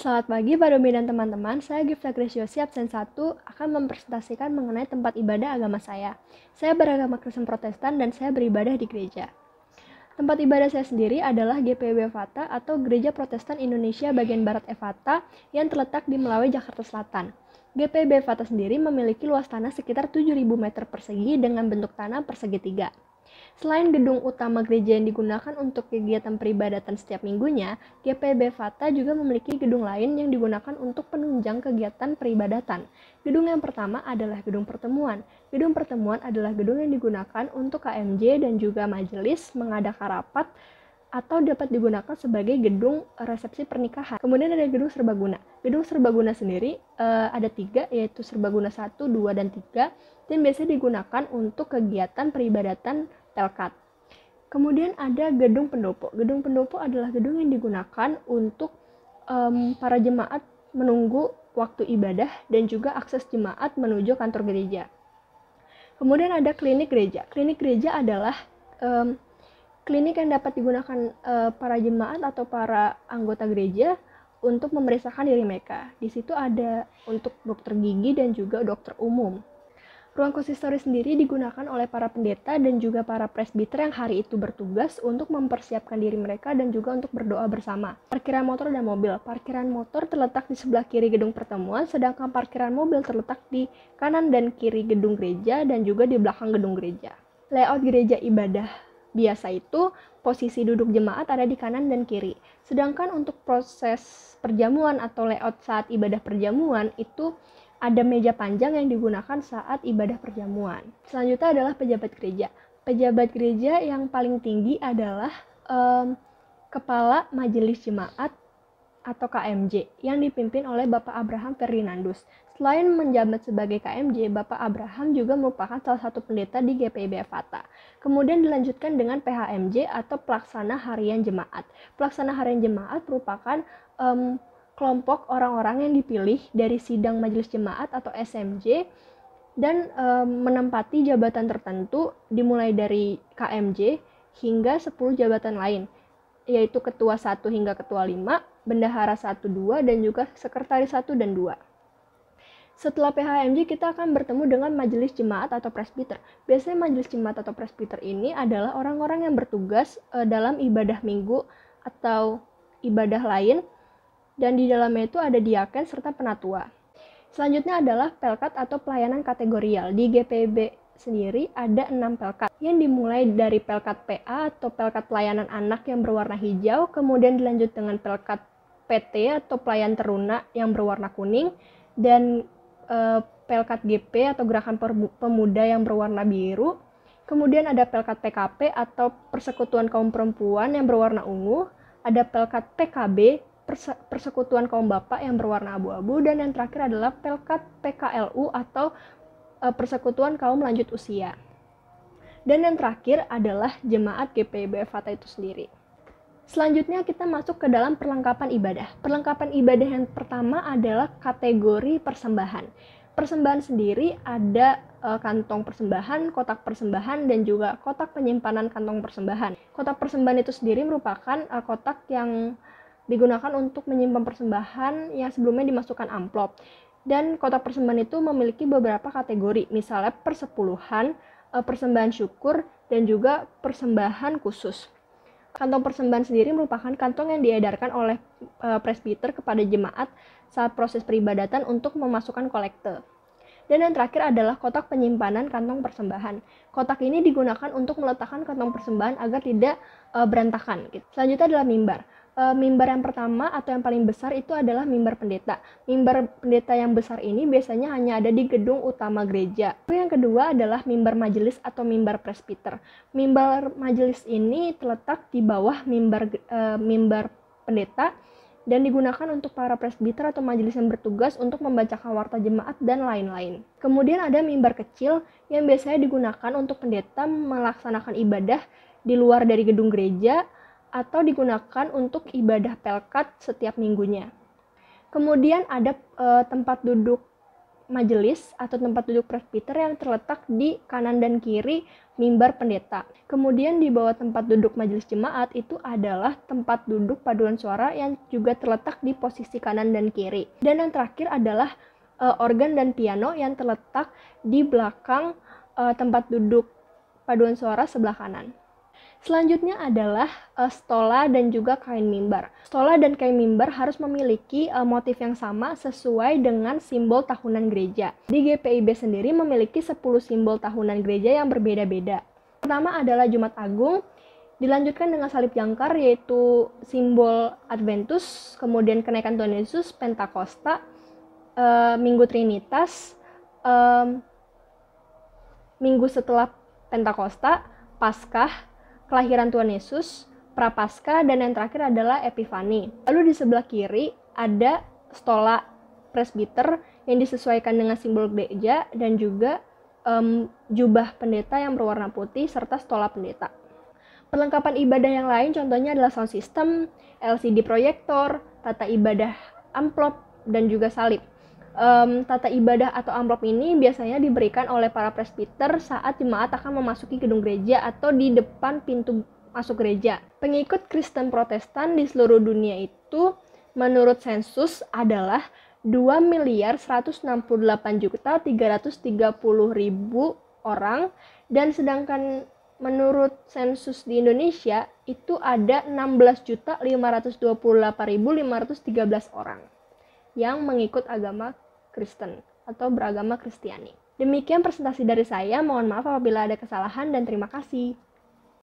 Selamat pagi Pak Domi dan teman-teman, saya Gifta Gresyosi absen 1 akan mempresentasikan mengenai tempat ibadah agama saya. Saya beragama Kristen Protestan dan saya beribadah di gereja. Tempat ibadah saya sendiri adalah GPIB Fata atau Gereja Protestan Indonesia bagian Barat Evata yang terletak di Melawe, Jakarta Selatan. GPIB Fata sendiri memiliki luas tanah sekitar 7.000 meter persegi dengan bentuk tanah persegitiga. Selain gedung utama gereja yang digunakan untuk kegiatan peribadatan setiap minggunya, GPIB Fata juga memiliki gedung lain yang digunakan untuk penunjang kegiatan peribadatan. Gedung yang pertama adalah gedung pertemuan. Gedung pertemuan adalah gedung yang digunakan untuk KMJ dan juga majelis mengadakan rapat atau dapat digunakan sebagai gedung resepsi pernikahan. Kemudian ada gedung serbaguna. Gedung serbaguna sendiri ada 3, yaitu serbaguna 1, 2, dan 3, dan biasanya digunakan untuk kegiatan peribadatan Pelkat. Kemudian ada gedung pendopo. Gedung pendopo adalah gedung yang digunakan untuk para jemaat menunggu waktu ibadah dan juga akses jemaat menuju kantor gereja. Kemudian ada klinik gereja. Klinik gereja adalah klinik yang dapat digunakan para jemaat atau para anggota gereja untuk memeriksakan diri mereka. Di situ ada untuk dokter gigi dan juga dokter umum. Ruang konsistori sendiri digunakan oleh para pendeta dan juga para presbiter yang hari itu bertugas untuk mempersiapkan diri mereka dan juga untuk berdoa bersama. Parkiran motor dan mobil. Parkiran motor terletak di sebelah kiri gedung pertemuan, sedangkan parkiran mobil terletak di kanan dan kiri gedung gereja dan juga di belakang gedung gereja. Layout gereja ibadah biasa itu posisi duduk jemaat ada di kanan dan kiri. Sedangkan untuk proses perjamuan atau layout saat ibadah perjamuan itu ada meja panjang yang digunakan saat ibadah perjamuan. Selanjutnya adalah pejabat gereja. Pejabat gereja yang paling tinggi adalah Kepala Majelis Jemaat atau KMJ yang dipimpin oleh Bapak Abraham Ferdinandus. Selain menjabat sebagai KMJ, Bapak Abraham juga merupakan salah satu pendeta di GPIB Fata. Kemudian dilanjutkan dengan PHMJ atau Pelaksana Harian Jemaat. Pelaksana Harian Jemaat merupakan kelompok orang-orang yang dipilih dari sidang majelis jemaat atau SMJ dan menempati jabatan tertentu dimulai dari KMJ hingga 10 jabatan lain, yaitu ketua 1 hingga ketua 5, bendahara 1, 2, dan juga sekretaris 1 dan 2. Setelah PHMJ kita akan bertemu dengan majelis jemaat atau presbiter. Biasanya majelis jemaat atau presbiter ini adalah orang-orang yang bertugas dalam ibadah minggu atau ibadah lain, dan di dalamnya itu ada diaken serta penatua. Selanjutnya adalah pelkat atau pelayanan kategorial. Di GPIB sendiri ada 6 pelkat yang dimulai dari pelkat PA atau pelkat pelayanan anak yang berwarna hijau, kemudian dilanjut dengan pelkat PT atau pelayan teruna yang berwarna kuning, dan pelkat GP atau gerakan pemuda yang berwarna biru. Kemudian ada pelkat PKP atau persekutuan kaum perempuan yang berwarna ungu, ada pelkat PKB persekutuan kaum bapak yang berwarna abu-abu, dan yang terakhir adalah pelkat PKLU atau persekutuan kaum lanjut usia. Dan yang terakhir adalah jemaat GPIB Fata itu sendiri. Selanjutnya kita masuk ke dalam perlengkapan ibadah. Perlengkapan ibadah yang pertama adalah kategori persembahan. Persembahan sendiri ada kantong persembahan, kotak persembahan, dan juga kotak penyimpanan kantong persembahan. Kotak persembahan itu sendiri merupakan kotak yang digunakan untuk menyimpan persembahan yang sebelumnya dimasukkan amplop. Dan kotak persembahan itu memiliki beberapa kategori, misalnya persepuluhan, persembahan syukur, dan juga persembahan khusus. Kantong persembahan sendiri merupakan kantong yang diedarkan oleh presbiter kepada jemaat saat proses peribadatan untuk memasukkan kolekte. Dan yang terakhir adalah kotak penyimpanan kantong persembahan. Kotak ini digunakan untuk meletakkan kantong persembahan agar tidak berantakan. Selanjutnya adalah mimbar. Mimbar yang pertama atau yang paling besar itu adalah mimbar pendeta. Mimbar pendeta yang besar ini biasanya hanya ada di gedung utama gereja. Yang kedua adalah mimbar majelis atau mimbar presbiter. Mimbar majelis ini terletak di bawah mimbar pendeta dan digunakan untuk para presbiter atau majelis yang bertugas untuk membacakan warta jemaat dan lain-lain. Kemudian ada mimbar kecil yang biasanya digunakan untuk pendeta melaksanakan ibadah di luar dari gedung gereja atau digunakan untuk ibadah pelkat setiap minggunya. Kemudian ada tempat duduk majelis atau tempat duduk presbiter yang terletak di kanan dan kiri mimbar pendeta. Kemudian di bawah tempat duduk majelis jemaat itu adalah tempat duduk paduan suara yang juga terletak di posisi kanan dan kiri. Dan yang terakhir adalah organ dan piano yang terletak di belakang tempat duduk paduan suara sebelah kanan. Selanjutnya adalah stola dan juga kain mimbar. Stola dan kain mimbar harus memiliki motif yang sama sesuai dengan simbol tahunan gereja. Di GPIB sendiri memiliki 10 simbol tahunan gereja yang berbeda-beda. Pertama adalah Jumat Agung, dilanjutkan dengan salib jangkar yaitu simbol Adventus, kemudian kenaikan Tuhan Yesus, Pentakosta, Minggu Trinitas, Minggu setelah Pentakosta, Paskah, Kelahiran Tuhan Yesus, Prapaskah, dan yang terakhir adalah Epifani. Lalu di sebelah kiri ada stola presbiter yang disesuaikan dengan simbol gereja dan juga jubah pendeta yang berwarna putih serta stola pendeta. Perlengkapan ibadah yang lain contohnya adalah sound system, LCD proyektor, tata ibadah amplop, dan juga salib. Tata ibadah atau amplop ini biasanya diberikan oleh para presbiter saat jemaat akan memasuki gedung gereja atau di depan pintu masuk gereja. Pengikut Kristen Protestan di seluruh dunia itu menurut sensus adalah 2.168.330.000 orang, dan sedangkan menurut sensus di Indonesia itu ada 16.528.513 orang yang mengikut agama Kristen atau beragama Kristiani. Demikian presentasi dari saya, mohon maaf apabila ada kesalahan dan terima kasih.